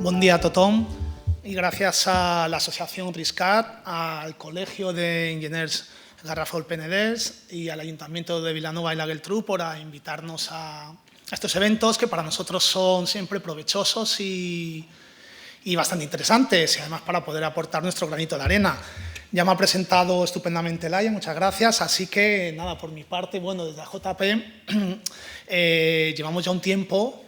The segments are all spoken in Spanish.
Bon dia a tothom y gracias a la Asociación RISCAT, al Colegio de Enginyers Garrafol Penedès y al Ayuntamiento de Vilanova y la Geltrú por invitarnos a estos eventos que para nosotros son siempre provechosos y bastante interesantes, y además para poder aportar nuestro granito de arena. Ya me ha presentado estupendamente Laia, muchas gracias. Así que, nada, por mi parte, bueno, desde AJP llevamos ya un tiempo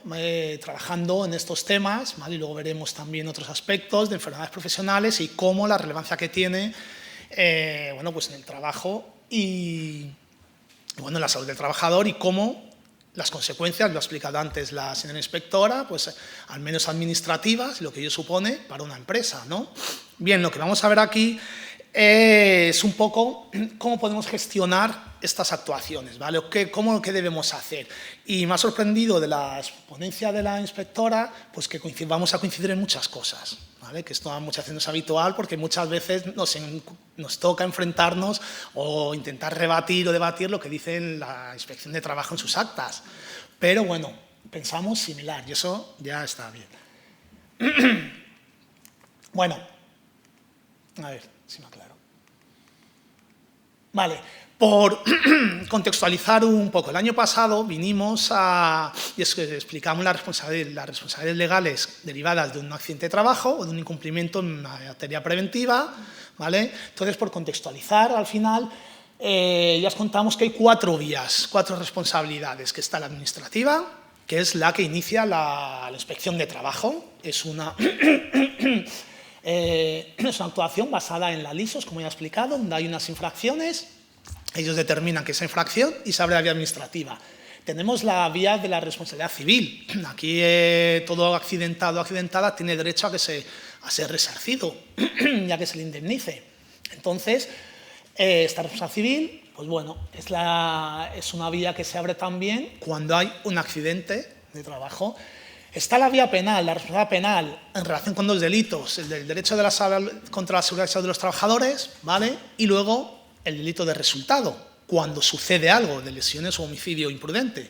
trabajando en estos temas, ¿vale? Y luego veremos también otros aspectos de enfermedades profesionales y cómo la relevancia que tiene bueno, pues en el trabajo y bueno, en la salud del trabajador, y cómo las consecuencias, lo ha explicado antes la señora inspectora, pues al menos administrativas, lo que ello supone para una empresa, ¿no? Bien, lo que vamos a ver aquí es un poco cómo podemos gestionar estas actuaciones, ¿vale? ¿Qué debemos hacer? Y me ha sorprendido de la ponencia de la inspectora, pues que vamos a coincidir en muchas cosas, ¿vale? Que esto muchas veces no es habitual, porque muchas veces nos toca enfrentarnos o intentar rebatir o debatir lo que dice la Inspección de Trabajo en sus actas. Pero bueno, pensamos similar y eso ya está bien. Bueno, a ver si me aclaro. Vale, por contextualizar un poco, el año pasado vinimos y explicamos las responsabilidades legales derivadas de un accidente de trabajo o de un incumplimiento en materia preventiva, ¿vale? Entonces, por contextualizar, al final ya os contamos que hay 4 vías, 4 responsabilidades, que está la administrativa, que es la que inicia la inspección de trabajo, es una actuación basada en la LISOS, como ya he explicado, donde hay unas infracciones, ellos determinan que esa infracción y se abre la vía administrativa. Tenemos la vía de la responsabilidad civil. Aquí todo accidentado o accidentada tiene derecho a ser resarcido, ya que se le indemnice. Entonces, esta responsabilidad civil, pues bueno, es una vía que se abre también cuando hay un accidente de trabajo. Está la vía penal, la responsabilidad penal en relación con 2 delitos, el del derecho contra la seguridad y salud de los trabajadores, ¿vale? Y luego el delito de resultado, cuando sucede algo de lesiones o homicidio imprudente.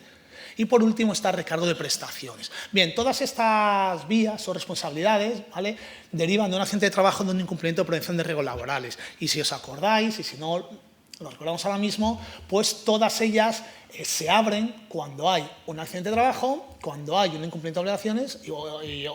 Y por último está el recargo de prestaciones. Bien, todas estas vías o responsabilidades, ¿vale?, derivan de un accidente de trabajo, de un incumplimiento de prevención de riesgos laborales. Y si os acordáis, y si no lo recordamos ahora mismo, pues todas ellas se abren cuando hay un accidente de trabajo, cuando hay un incumplimiento de obligaciones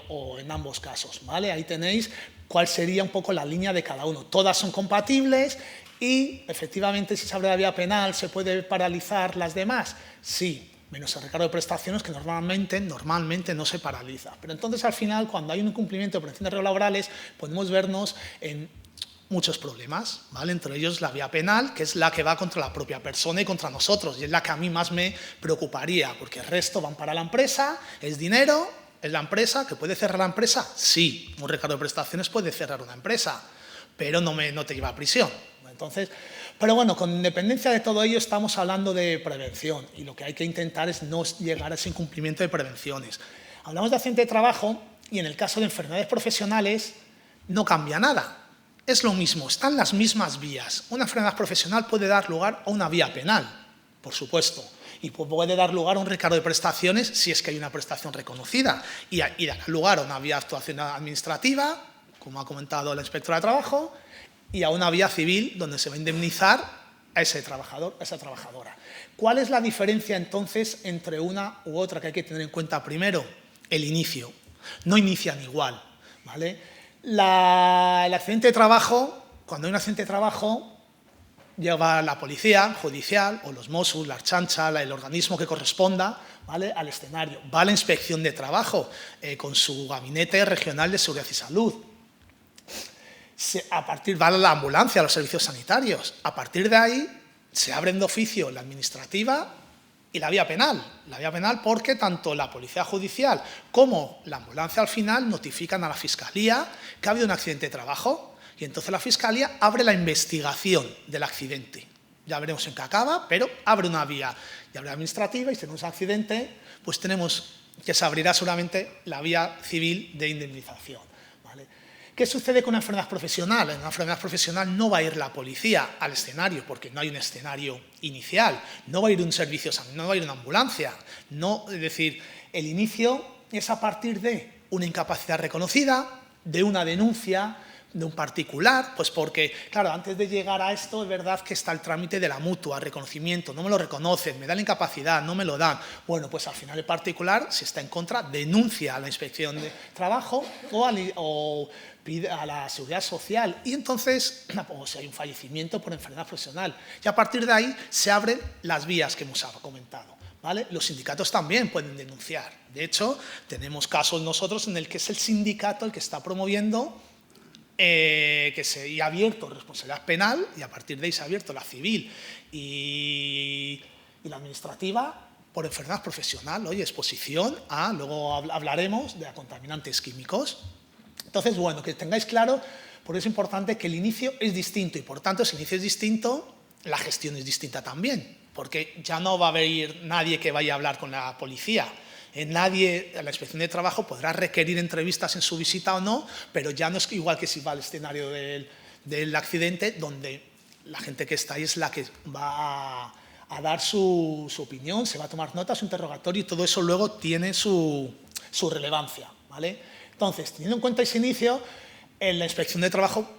o en ambos casos, ¿vale? Ahí tenéis cuál sería un poco la línea de cada uno. Todas son compatibles y, efectivamente, si se abre la vía penal, ¿se puede paralizar las demás? Sí, menos el recargo de prestaciones, que normalmente no se paraliza. Pero entonces, al final, cuando hay un incumplimiento de prevención de riesgos laborales, podemos vernos en muchos problemas, ¿vale? Entre ellos la vía penal, que es la que va contra la propia persona y contra nosotros, y es la que a mí más me preocuparía, porque el resto van para la empresa, es dinero, es la empresa. ¿Que puede cerrar la empresa? Sí, un recargo de prestaciones puede cerrar una empresa, pero no te lleva a prisión. Entonces, pero bueno, con independencia de todo ello, estamos hablando de prevención, y lo que hay que intentar es no llegar a ese incumplimiento de prevenciones. Hablamos de accidente de trabajo, y en el caso de enfermedades profesionales no cambia nada. Es lo mismo, están las mismas vías. Una enfermedad profesional puede dar lugar a una vía penal, por supuesto, y puede dar lugar a un recargo de prestaciones si es que hay una prestación reconocida, y dar lugar a una vía de actuación administrativa, como ha comentado la inspectora de trabajo, y a una vía civil donde se va a indemnizar a ese trabajador, a esa trabajadora. ¿Cuál es la diferencia entonces entre una u otra que hay que tener en cuenta? Primero, el inicio. No inician igual, ¿vale? El accidente de trabajo, cuando hay un accidente de trabajo, lleva la policía judicial o los Mossos, la Ertzaintza, el organismo que corresponda, ¿vale?, al escenario. Va a la inspección de trabajo con su gabinete regional de seguridad y salud. Va a la ambulancia, a los servicios sanitarios. A partir de ahí se abren de oficio la administrativa y la vía penal. La vía penal porque tanto la policía judicial como la ambulancia al final notifican a la Fiscalía que ha habido un accidente de trabajo, y entonces la Fiscalía abre la investigación del accidente. Ya veremos en qué acaba, pero abre una vía y abre la administrativa, y si tenemos un accidente, pues tenemos que se abrirá seguramente la vía civil de indemnización, ¿vale? ¿Qué sucede con una enfermedad profesional? En una enfermedad profesional no va a ir la policía al escenario porque no hay un escenario inicial, no va a ir un servicio, no va a ir una ambulancia. No, es decir, el inicio es a partir de una incapacidad reconocida, de una denuncia, de un particular, pues porque, claro, antes de llegar a esto es verdad que está el trámite de la mutua, reconocimiento, no me lo reconocen, me da la incapacidad, no me lo dan. Bueno, pues al final el particular, si está en contra, denuncia a la Inspección de Trabajo o pide a la Seguridad Social y entonces, o si hay un fallecimiento por enfermedad profesional. Y a partir de ahí se abren las vías que hemos comentado, ¿vale? Los sindicatos también pueden denunciar. De hecho, tenemos casos nosotros en el que es el sindicato el que está promoviendo que se ha abierto responsabilidad penal y a partir de ahí se ha abierto la civil y la administrativa por enfermedad profesional, oye, exposición a, luego hablaremos de contaminantes químicos. Entonces, bueno, que tengáis claro, porque es importante que el inicio es distinto y por tanto, si el inicio es distinto, la gestión es distinta también, porque ya no va a haber nadie que vaya a hablar con la policía. Nadie, la Inspección de Trabajo podrá requerir entrevistas en su visita o no, pero ya no es igual que si va al escenario del accidente, donde la gente que está ahí es la que va a dar su opinión, se va a tomar notas, su interrogatorio y todo eso luego tiene su relevancia, ¿vale? Entonces, teniendo en cuenta ese inicio, la Inspección de Trabajo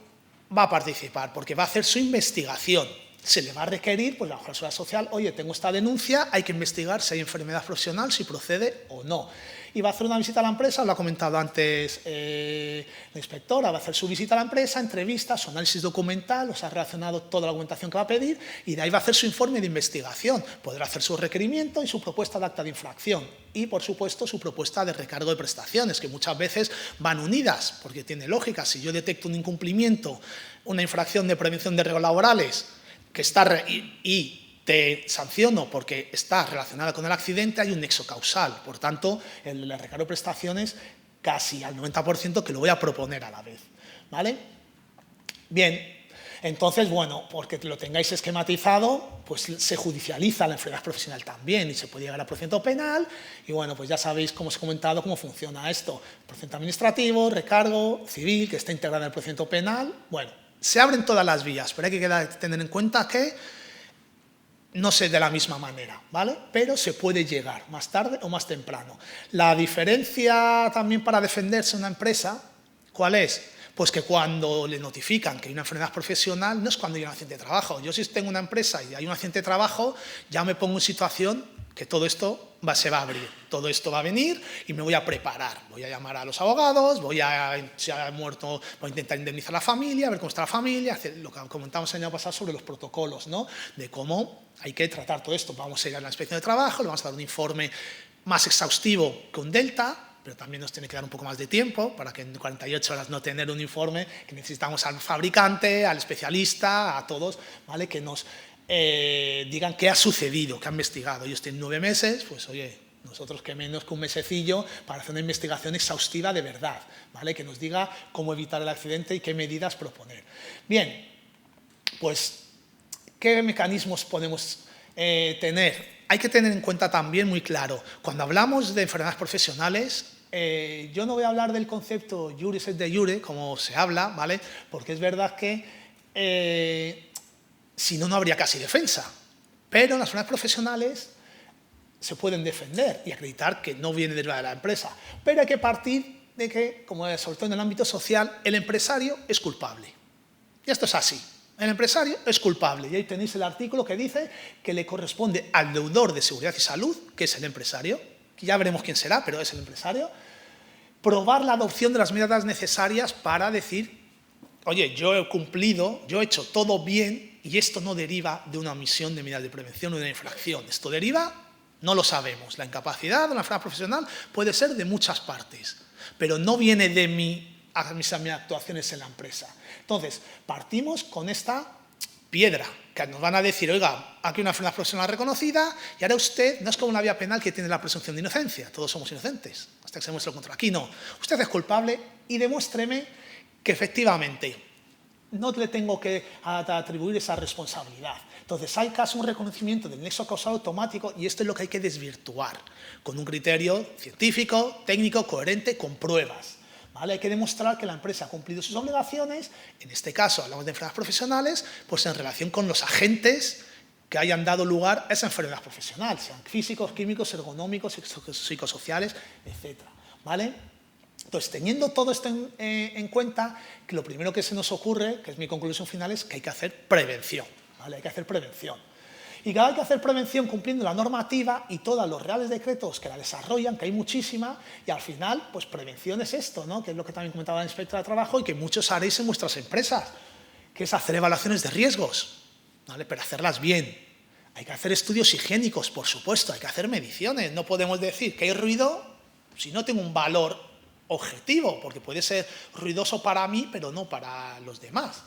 va a participar porque va a hacer su investigación. Se le va a requerir, pues la Seguridad Social, oye, tengo esta denuncia, hay que investigar si hay enfermedad profesional, si procede o no. Y va a hacer una visita a la empresa, lo ha comentado antes la inspectora, va a hacer su visita a la empresa, entrevistas, su análisis documental, os ha relacionado toda la documentación que va a pedir y de ahí va a hacer su informe de investigación. Podrá hacer su requerimiento y su propuesta de acta de infracción y, por supuesto, su propuesta de recargo de prestaciones, que muchas veces van unidas, porque tiene lógica. Si yo detecto un incumplimiento, una infracción de prevención de riesgos laborales, que está y te sanciono porque está relacionada con el accidente, hay un nexo causal. Por tanto, el recargo de prestaciones casi al 90% que lo voy a proponer a la vez, ¿vale? Bien, entonces, bueno, porque lo tengáis esquematizado, pues se judicializa la enfermedad profesional también y se puede llegar a procedimiento penal y, bueno, pues ya sabéis, como os he comentado, cómo funciona esto. Procedimiento administrativo, recargo, civil, que está integrado en el procedimiento penal, bueno. Se abren todas las vías, pero hay que tener en cuenta que no sé de la misma manera, ¿vale? Pero se puede llegar más tarde o más temprano. La diferencia también para defenderse una empresa, ¿cuál es? Pues que cuando le notifican que hay una enfermedad profesional, no es cuando hay un accidente de trabajo. Yo si tengo una empresa y hay un accidente de trabajo, ya me pongo en situación que todo esto se va a abrir, todo esto va a venir y me voy a preparar. Voy a llamar a los abogados, si ha muerto, voy a intentar indemnizar a la familia, a ver cómo está la familia, hacer lo que comentamos el año pasado sobre los protocolos, ¿no? De cómo hay que tratar todo esto. Vamos a ir a la Inspección de Trabajo, le vamos a dar un informe más exhaustivo que un Delta, pero también nos tiene que dar un poco más de tiempo para que en 48 horas no tener un informe, que necesitamos al fabricante, al especialista, a todos, ¿vale? Que nos digan qué ha sucedido, qué ha investigado. Ellos tienen 9 meses, pues oye, nosotros que menos que un mesecillo para hacer una investigación exhaustiva de verdad, ¿vale? Que nos diga cómo evitar el accidente y qué medidas proponer. Bien, pues, ¿qué mecanismos podemos tener? Hay que tener en cuenta también muy claro, cuando hablamos de enfermedades profesionales, yo no voy a hablar del concepto iuris et de iure, como se habla, ¿vale? Porque es verdad que si no, no habría casi defensa. Pero en las enfermedades profesionales se pueden defender y acreditar que no viene derivada de la empresa. Pero hay que partir de que, como sobre todo en el ámbito social, el empresario es culpable. Y esto es así. El empresario es culpable. Y ahí tenéis el artículo que dice que le corresponde al deudor de seguridad y salud, que es el empresario, que ya veremos quién será, pero es el empresario, probar la adopción de las medidas necesarias para decir, oye, yo he cumplido, yo he hecho todo bien y esto no deriva de una omisión de medidas de prevención o de una infracción. Esto deriva, no lo sabemos. La incapacidad de una enfermedad profesional puede ser de muchas partes, pero no viene de mis actuaciones en la empresa. Entonces, partimos con esta piedra, que nos van a decir, oiga, aquí hay una enfermedad profesional reconocida y ahora usted, no es como la vía penal que tiene la presunción de inocencia, todos somos inocentes, hasta que se demuestre lo contrario. Aquí no, usted es culpable y demuéstreme que efectivamente no le tengo que atribuir esa responsabilidad. Entonces, hay casi un reconocimiento del nexo causal automático y esto es lo que hay que desvirtuar con un criterio científico, técnico, coherente, con pruebas. ¿Vale? Hay que demostrar que la empresa ha cumplido sus obligaciones, en este caso hablamos de enfermedades profesionales, pues en relación con los agentes que hayan dado lugar a esa enfermedad profesional, sean físicos, químicos, ergonómicos, psicosociales, etc. ¿Vale? Entonces, teniendo todo esto en cuenta, que lo primero que se nos ocurre, que es mi conclusión final, es que hay que hacer prevención, ¿vale? Hay que hacer prevención. Y claro, hay que hacer prevención cumpliendo la normativa y todos los reales decretos que la desarrollan, que hay muchísima, y al final, pues prevención es esto, ¿no? Que es lo que también comentaba el inspector de trabajo y que muchos haréis en vuestras empresas, que es hacer evaluaciones de riesgos, ¿vale? Pero hacerlas bien. Hay que hacer estudios higiénicos, por supuesto, hay que hacer mediciones. No podemos decir que hay ruido si no tengo un valor objetivo, porque puede ser ruidoso para mí, pero no para los demás.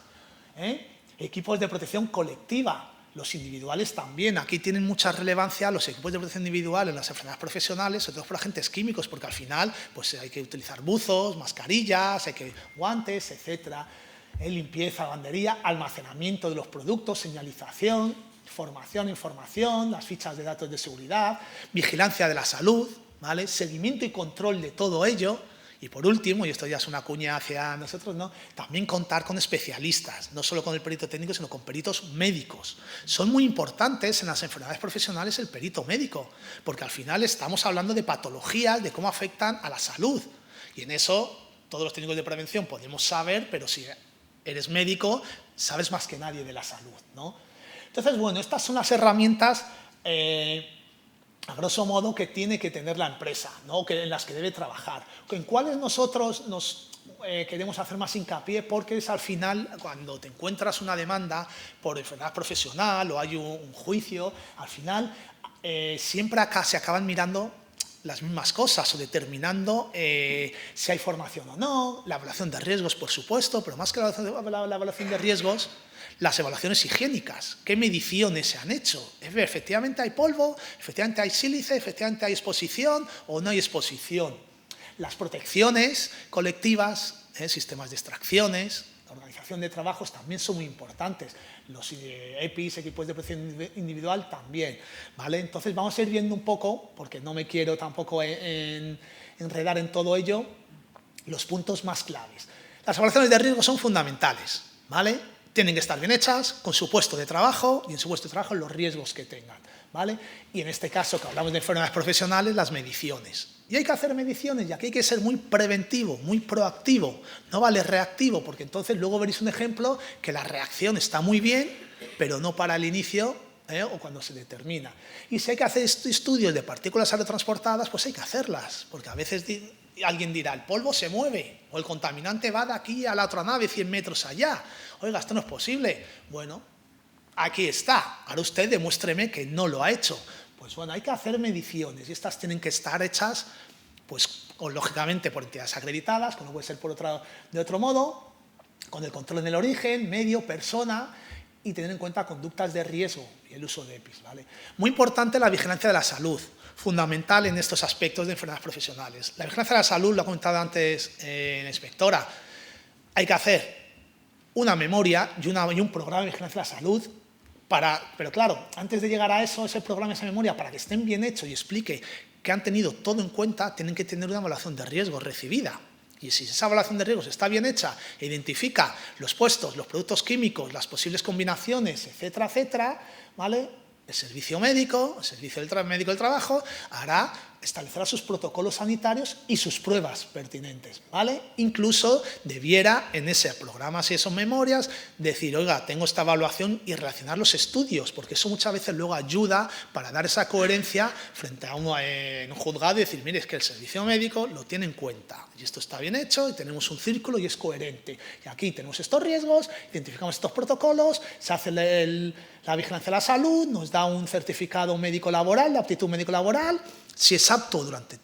Equipos de protección colectiva, los individuales también. Aquí tienen mucha relevancia los equipos de protección individual en las enfermedades profesionales, sobre todo por agentes químicos, porque al final pues, hay que utilizar buzos, mascarillas, guantes, etcétera. Limpieza, lavandería, almacenamiento de los productos, señalización, formación, información, las fichas de datos de seguridad, vigilancia de la salud, ¿vale? Seguimiento y control de todo ello. Y por último, y esto ya es una cuña hacia nosotros, ¿no? También contar con especialistas, no solo con el perito técnico, sino con peritos médicos. Son muy importantes en las enfermedades profesionales el perito médico, porque al final estamos hablando de patologías, de cómo afectan a la salud. Y en eso todos los técnicos de prevención podemos saber, pero si eres médico, sabes más que nadie de la salud, ¿no? Entonces, bueno, estas son las herramientas a grosso modo, que tiene que tener la empresa, ¿no? En las que debe trabajar. En cuáles nosotros nos queremos hacer más hincapié, porque es al final, cuando te encuentras una demanda por enfermedad profesional o hay un juicio, al final siempre acá se acaban mirando las mismas cosas o determinando si hay formación o no, la evaluación de riesgos, por supuesto, pero más que la evaluación de riesgos, las evaluaciones higiénicas, qué mediciones se han hecho. Efectivamente hay polvo, efectivamente hay sílice, efectivamente hay exposición o no hay exposición. Las protecciones colectivas, sistemas de extracciones, la organización de trabajos también son muy importantes. Los EPIs, equipos de protección individual, también, ¿vale? Entonces vamos a ir viendo un poco, porque no me quiero tampoco enredar en todo ello, los puntos más claves. Las evaluaciones de riesgo son fundamentales, ¿vale? Tienen que estar bien hechas, con su puesto de trabajo y en su puesto de trabajo los riesgos que tengan, ¿vale? Y en este caso, que hablamos de enfermedades profesionales, las mediciones. Y hay que hacer mediciones y aquí hay que ser muy preventivo, muy proactivo. No vale reactivo, porque entonces luego veréis un ejemplo que la reacción está muy bien, pero no para el inicio o cuando se determina. Y si hay que hacer estudios de partículas aerotransportadas, pues hay que hacerlas, porque a veces alguien dirá, el polvo se mueve, o el contaminante va de aquí a la otra nave 100 metros allá. Oiga, esto no es posible. Bueno, aquí está. Ahora usted demuéstreme que no lo ha hecho. Pues bueno, hay que hacer mediciones y estas tienen que estar hechas, pues lógicamente por entidades acreditadas, como puede ser de otro modo, con el control en el origen, medio, persona, y tener en cuenta conductas de riesgo y el uso de EPIs, ¿vale? Muy importante la vigilancia de la salud, fundamental en estos aspectos de enfermedades profesionales. La vigilancia de la salud, lo ha comentado antes la inspectora, hay que hacer una memoria y un programa de vigilancia de la salud, pero claro, antes de llegar a eso, ese programa, esa memoria, para que estén bien hechos y explique que han tenido todo en cuenta, tienen que tener una evaluación de riesgos recibida. Y si esa evaluación de riesgos está bien hecha e identifica los puestos, los productos químicos, las posibles combinaciones, etcétera, etcétera, ¿vale? El servicio médico, el servicio médico del trabajo, establecerá sus protocolos sanitarios y sus pruebas pertinentes, ¿vale? Incluso debiera en ese programa, si son memorias, decir, oiga, tengo esta evaluación y relacionar los estudios, porque eso muchas veces luego ayuda para dar esa coherencia frente a en un juzgado y decir, mire, es que el servicio médico lo tiene en cuenta y esto está bien hecho y tenemos un círculo y es coherente. Y aquí tenemos estos riesgos, identificamos estos protocolos, se hace la vigilancia de la salud, nos da un certificado médico laboral, de aptitud médico laboral. Si es apto durante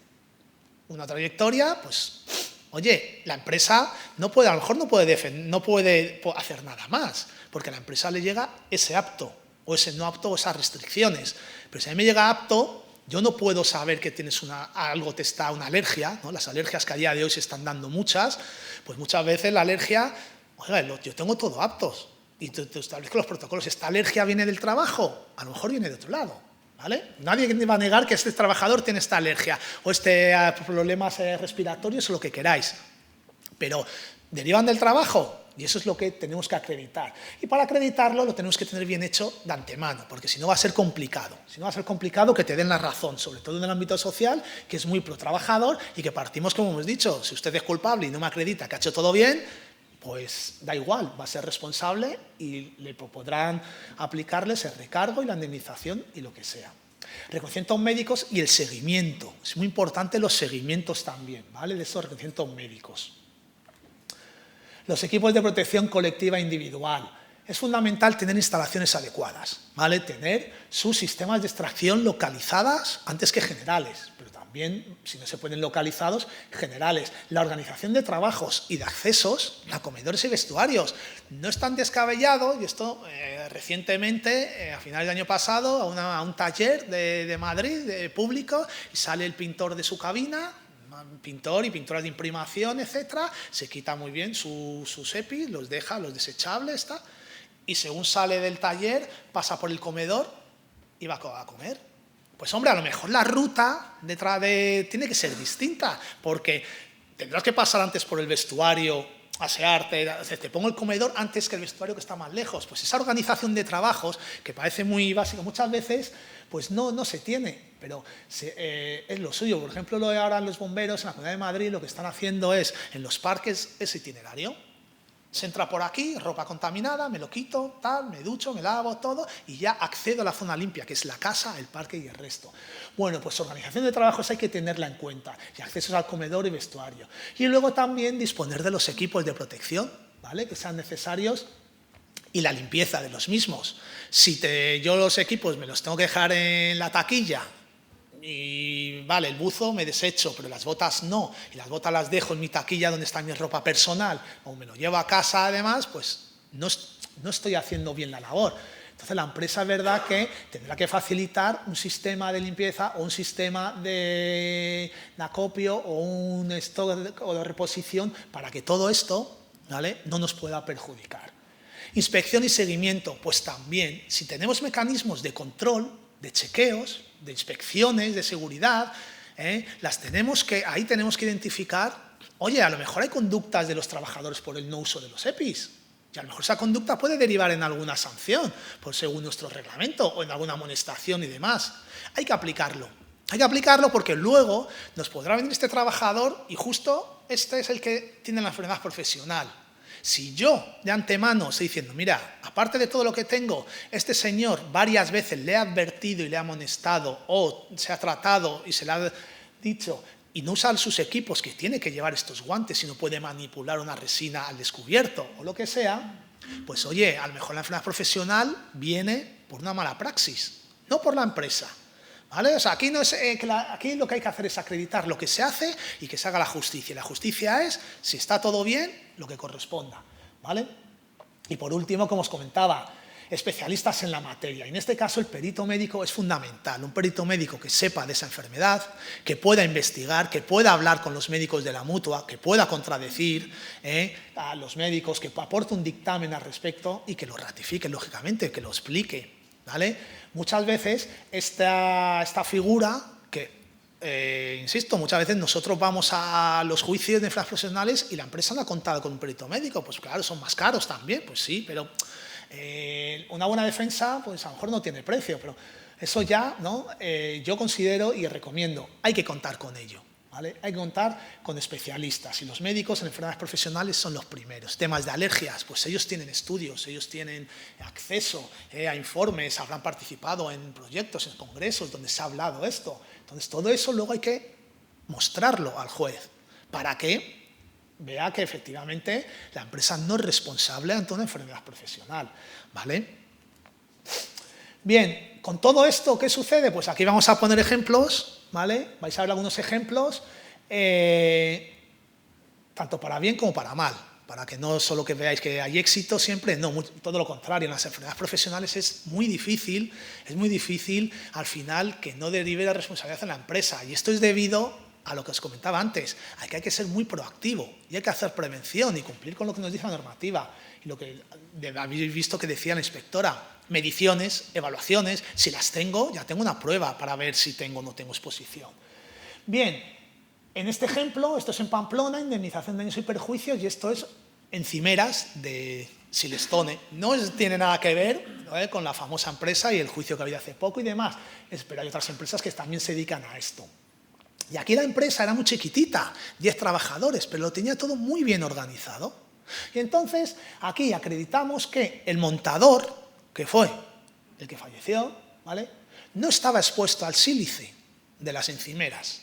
una trayectoria, pues, oye, la empresa a lo mejor no puede hacer nada más, porque a la empresa le llega ese apto, o ese no apto, o esas restricciones. Pero si a mí me llega apto, yo no puedo saber que tienes una alergia, ¿no? Las alergias que a día de hoy se están dando muchas, pues muchas veces la alergia, oiga, yo tengo todo aptos, y te establezco los protocolos. ¿Esta alergia viene del trabajo? A lo mejor viene de otro lado. ¿Vale? Nadie va a negar que este trabajador tiene esta alergia o problemas respiratorios o lo que queráis. Pero, ¿derivan del trabajo? y eso es lo que tenemos que acreditar. Y para acreditarlo lo tenemos que tener bien hecho de antemano, porque si no va a ser complicado. Si no va a ser complicado que te den la razón, sobre todo en el ámbito social, que es muy pro trabajador y que partimos, como hemos dicho, si usted es culpable y no me acredita que ha hecho todo bien, pues da igual, va a ser responsable y le podrán aplicarles el recargo y la indemnización y lo que sea. Reconocimientos médicos y el seguimiento. Es muy importante los seguimientos también, ¿vale? De estos reconocimientos médicos. Los equipos de protección colectiva e individual. Es fundamental tener instalaciones adecuadas, ¿vale? Tener sus sistemas de extracción localizadas antes que generales, pero también, si no se pueden localizados, generales. La organización de trabajos y de accesos a comedores y vestuarios. No es tan descabellado, y esto recientemente, a finales del año pasado, a un taller de Madrid, de público, y sale el pintor de su cabina, pintor y pinturas de imprimación, etcétera, se quita muy bien sus EPIs, los deja, los desechables, y según sale del taller, pasa por el comedor y va a comer. Pues hombre, a lo mejor la ruta tiene que ser distinta, porque tendrás que pasar antes por el vestuario, asearte, te pongo el comedor antes que el vestuario que está más lejos. Pues esa organización de trabajos, que parece muy básica muchas veces, pues no se tiene, pero es lo suyo. Por ejemplo, lo de ahora los bomberos en la Comunidad de Madrid lo que están haciendo es, en los parques, ese itinerario. Se entra por aquí, ropa contaminada, me lo quito, tal, me ducho, me lavo, todo, y ya accedo a la zona limpia, que es la casa, el parque y el resto. Bueno, pues organización de trabajos hay que tenerla en cuenta, y accesos al comedor y vestuario. Y luego también disponer de los equipos de protección, ¿vale?, que sean necesarios, y la limpieza de los mismos. Si yo los equipos me los tengo que dejar en la taquilla, y vale, el buzo me desecho, pero las botas no, y las botas las dejo en mi taquilla donde está mi ropa personal, o me lo llevo a casa además, pues no estoy haciendo bien la labor. Entonces la empresa es verdad que tendrá que facilitar un sistema de limpieza o un sistema de acopio o un stock o de reposición para que todo esto, ¿vale?, no nos pueda perjudicar. Inspección y seguimiento, pues también, si tenemos mecanismos de control, de chequeos, de inspecciones, de seguridad, ahí tenemos que identificar, oye, a lo mejor hay conductas de los trabajadores por el no uso de los EPIs, y a lo mejor esa conducta puede derivar en alguna sanción, según nuestro reglamento, o en alguna amonestación y demás. Hay que aplicarlo porque luego nos podrá venir este trabajador y justo este es el que tiene la enfermedad profesional. Si yo de antemano estoy diciendo, mira, aparte de todo lo que tengo, este señor varias veces le ha advertido y le ha amonestado o se ha tratado y se le ha dicho y no usa sus equipos, que tiene que llevar estos guantes y no puede manipular una resina al descubierto o lo que sea, pues oye, a lo mejor la enfermedad profesional viene por una mala praxis, no por la empresa. ¿Vale? O sea, aquí lo que hay que hacer es acreditar lo que se hace y que se haga la justicia. Y la justicia es, si está todo bien, lo que corresponda. ¿Vale? Y por último, como os comentaba, especialistas en la materia. En este caso, el perito médico es fundamental. Un perito médico que sepa de esa enfermedad, que pueda investigar, que pueda hablar con los médicos de la mutua, que pueda contradecir a los médicos, que aporte un dictamen al respecto y que lo ratifique, lógicamente, que lo explique. ¿Vale? Muchas veces esta figura que, insisto, muchas veces nosotros vamos a los juicios de enfermedades profesionales y la empresa no ha contado con un perito médico, pues claro, son más caros también, pues sí, pero una buena defensa pues a lo mejor no tiene precio, pero eso ya, ¿no? Yo considero y recomiendo, hay que contar con ello. ¿Vale? Hay que contar con especialistas y los médicos en enfermedades profesionales son los primeros. Temas de alergias, pues ellos tienen estudios, ellos tienen acceso a informes, habrán participado en proyectos, en congresos donde se ha hablado esto. Entonces todo eso luego hay que mostrarlo al juez para que vea que efectivamente la empresa no es responsable ante una enfermedad profesional. ¿Vale? Bien, con todo esto, ¿qué sucede? Pues aquí vamos a poner ejemplos. ¿Vale? Vais a ver algunos ejemplos, tanto para bien como para mal, para que no solo que veáis que hay éxito siempre, no, todo lo contrario, en las enfermedades profesionales es muy difícil al final que no derive la responsabilidad en la empresa, y esto es debido a lo que os comentaba antes, a que hay que ser muy proactivo y hay que hacer prevención y cumplir con lo que nos dice la normativa, y lo que habéis visto que decía la inspectora, mediciones, evaluaciones, si las tengo, ya tengo una prueba para ver si tengo o no tengo exposición. Bien, en este ejemplo, esto es en Pamplona, indemnización de daños y perjuicios, y esto es encimeras de Silestone. No tiene nada que ver, ¿no?, con la famosa empresa y el juicio que ha habido hace poco y demás, pero hay otras empresas que también se dedican a esto. Y aquí la empresa era muy chiquitita, 10 trabajadores, pero lo tenía todo muy bien organizado. Y entonces aquí acreditamos que el montador, que fue el que falleció, ¿vale?, no estaba expuesto al sílice de las encimeras.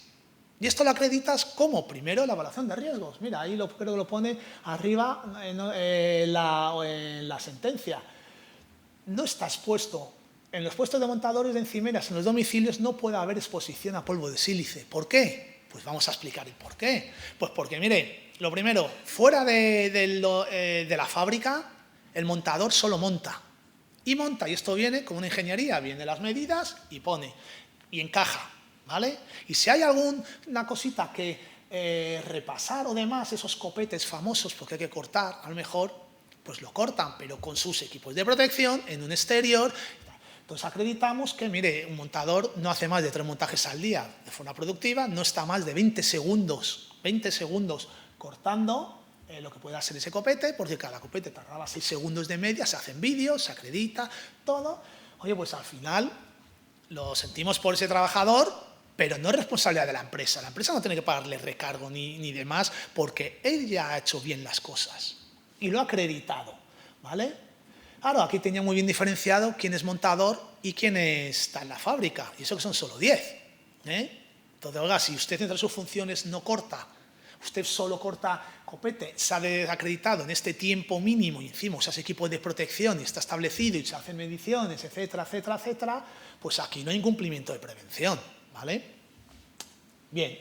Y esto lo acreditas como, primero, la evaluación de riesgos. Mira, ahí creo que lo pone arriba en la sentencia. No está expuesto. En los puestos de montadores de encimeras, en los domicilios, no puede haber exposición a polvo de sílice. ¿Por qué? Pues vamos a explicar el por qué. Pues porque, mire, lo primero, fuera de la fábrica, el montador solo monta. Y monta, y esto viene con una ingeniería, viene las medidas y pone, y encaja. ¿Vale? Y si hay alguna cosita que repasar o demás, esos copetes famosos, porque hay que cortar, a lo mejor, pues lo cortan, pero con sus equipos de protección, en un exterior. Entonces acreditamos que, mire, un montador no hace más de 3 montajes al día de forma productiva, no está más de 20 segundos cortando lo que pueda ser ese copete, porque cada copete tardaba 6 segundos de media, se hacen vídeos, se acredita, todo. Oye, pues al final lo sentimos por ese trabajador, pero no es responsabilidad de la empresa. La empresa no tiene que pagarle recargo ni demás, porque él ya ha hecho bien las cosas y lo ha acreditado, ¿vale? Claro, aquí tenía muy bien diferenciado quién es montador y quién está en la fábrica, y eso que son solo 10. Entonces, oiga, si usted entre sus funciones no corta, usted solo corta copete, se ha acreditado en este tiempo mínimo y encima usa ese equipo de protección y está establecido y se hacen mediciones, etcétera, etcétera, etcétera, pues aquí no hay incumplimiento de prevención, ¿vale? Bien,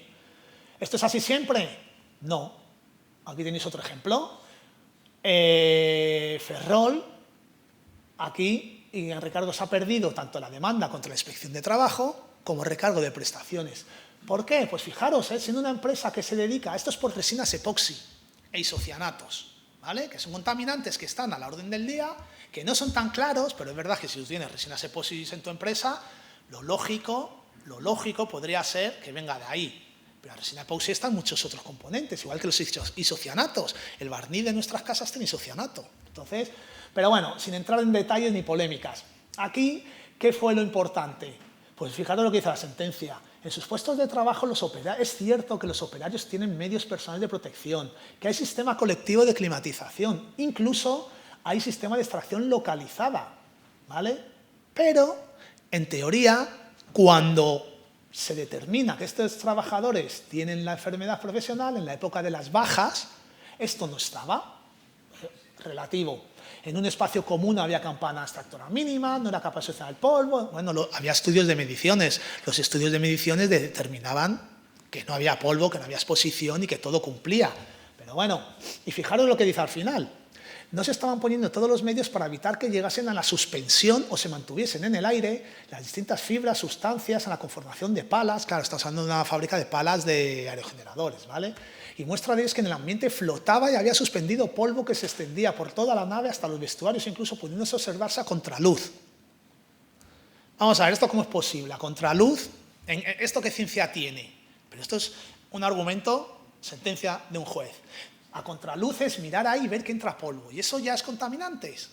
¿esto es así siempre? No. Aquí tenéis otro ejemplo. Ferrol, aquí, y en recargos se ha perdido tanto la demanda contra la inspección de trabajo como recargo de prestaciones. ¿Por qué? Pues fijaros, siendo una empresa que se dedica, esto es por resinas epoxi e isocianatos, ¿vale?, que son contaminantes que están a la orden del día, que no son tan claros, pero es verdad que si tú tienes resinas epoxi en tu empresa, lo lógico podría ser que venga de ahí. Pero la resina epoxi está en muchos otros componentes, igual que los isocianatos. El barniz de nuestras casas tiene isocianato. Entonces, pero bueno, sin entrar en detalles ni polémicas. Aquí, ¿qué fue lo importante? Pues fijaros lo que dice la sentencia. En sus puestos de trabajo es cierto que los operarios tienen medios personales de protección, que hay sistema colectivo de climatización, incluso hay sistema de extracción localizada, ¿vale? Pero, en teoría, cuando se determina que estos trabajadores tienen la enfermedad profesional, en la época de las bajas, esto no estaba relativo. En un espacio común había campana extractora mínima, no era capaz de succionar el polvo. Bueno, había estudios de mediciones. Los estudios de mediciones determinaban que no había polvo, que no había exposición y que todo cumplía. Pero bueno, y fijaros lo que dice al final. No se estaban poniendo todos los medios para evitar que llegasen a la suspensión o se mantuviesen en el aire las distintas fibras, sustancias, a la conformación de palas. Claro, está usando una fábrica de palas de aerogeneradores, ¿vale? Y muestra de ello es que en el ambiente flotaba y había suspendido polvo que se extendía por toda la nave hasta los vestuarios, incluso pudiéndose observarse a contraluz. Vamos a ver, ¿esto cómo es posible? A contraluz, ¿esto qué ciencia tiene? Pero esto es un argumento, sentencia de un juez. A contraluz es mirar ahí y ver que entra polvo. ¿Y eso ya es contaminantes?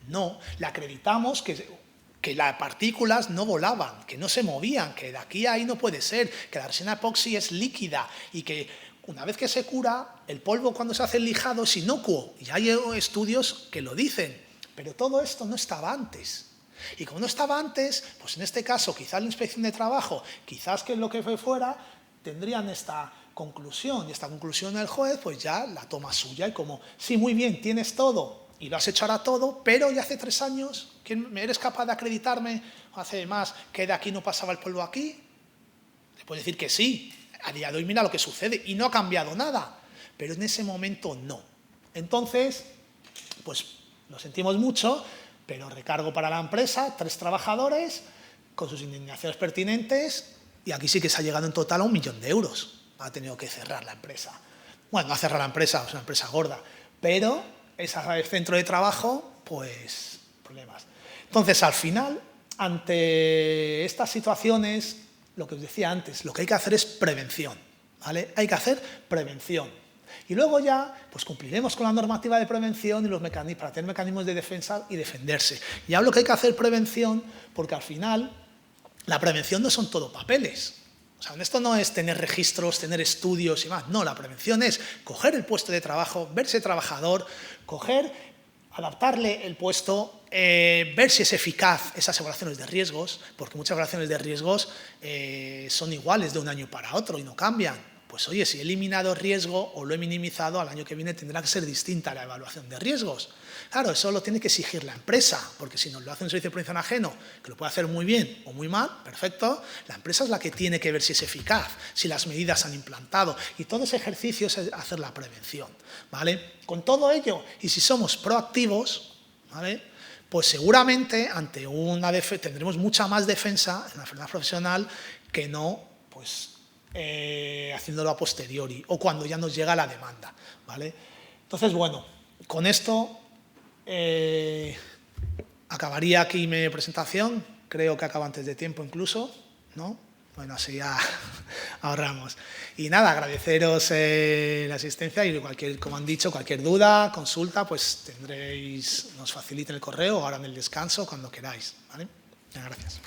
No, le acreditamos que las partículas no volaban, que no se movían, que de aquí a ahí no puede ser, que la resina epoxi es líquida y que una vez que se cura, el polvo cuando se hace el lijado es inocuo. Y hay estudios que lo dicen. Pero todo esto no estaba antes. Y como no estaba antes, pues en este caso, quizás la inspección de trabajo, quizás que lo que fuera, tendrían esta conclusión. Y esta conclusión el juez, pues ya la toma suya. Y como, sí, muy bien, tienes todo y lo has hecho ahora todo, pero ya hace 3 años, ¿eres capaz de acreditarme? Hace más que de aquí no pasaba el polvo aquí. Le puedes decir que sí. A día de hoy mira lo que sucede y no ha cambiado nada, pero en ese momento no. Entonces, pues lo sentimos mucho, pero recargo para la empresa, 3 trabajadores con sus indemnizaciones pertinentes y aquí sí que se ha llegado en total a 1 millón de euros. Ha tenido que cerrar la empresa. Bueno, no ha cerrado la empresa, es una empresa gorda, pero ese centro de trabajo, pues problemas. Entonces, al final, ante estas situaciones, lo que os decía antes, lo que hay que hacer es prevención, ¿vale? Hay que hacer prevención. Y luego ya pues cumpliremos con la normativa de prevención y los mecanismos, para tener mecanismos de defensa y defenderse. Y hablo que hay que hacer prevención porque al final la prevención no son todo papeles. O sea, esto no es tener registros, tener estudios y más. No, la prevención es coger el puesto de trabajo, verse trabajador, adaptarle el puesto, ver si es eficaz esas evaluaciones de riesgos, porque muchas evaluaciones de riesgos son iguales de un año para otro y no cambian. Pues oye, si he eliminado riesgo o lo he minimizado, al año que viene tendrá que ser distinta la evaluación de riesgos. Claro, eso lo tiene que exigir la empresa, porque si nos lo hace un servicio de prevención ajeno, que lo puede hacer muy bien o muy mal, perfecto, la empresa es la que tiene que ver si es eficaz, si las medidas se han implantado, y todo ese ejercicio es hacer la prevención, ¿vale? Con todo ello, y si somos proactivos, ¿vale?, pues seguramente ante tendremos mucha más defensa en la enfermedad profesional que no, pues, haciéndolo a posteriori o cuando ya nos llega la demanda, ¿vale? Entonces, bueno, con esto acabaría aquí mi presentación. Creo que acaba antes de tiempo incluso, ¿no? Bueno, así ya ahorramos. Y nada, agradeceros la asistencia y como han dicho, cualquier duda, consulta, pues nos faciliten el correo ahora en el descanso, cuando queráis, ¿vale? Gracias.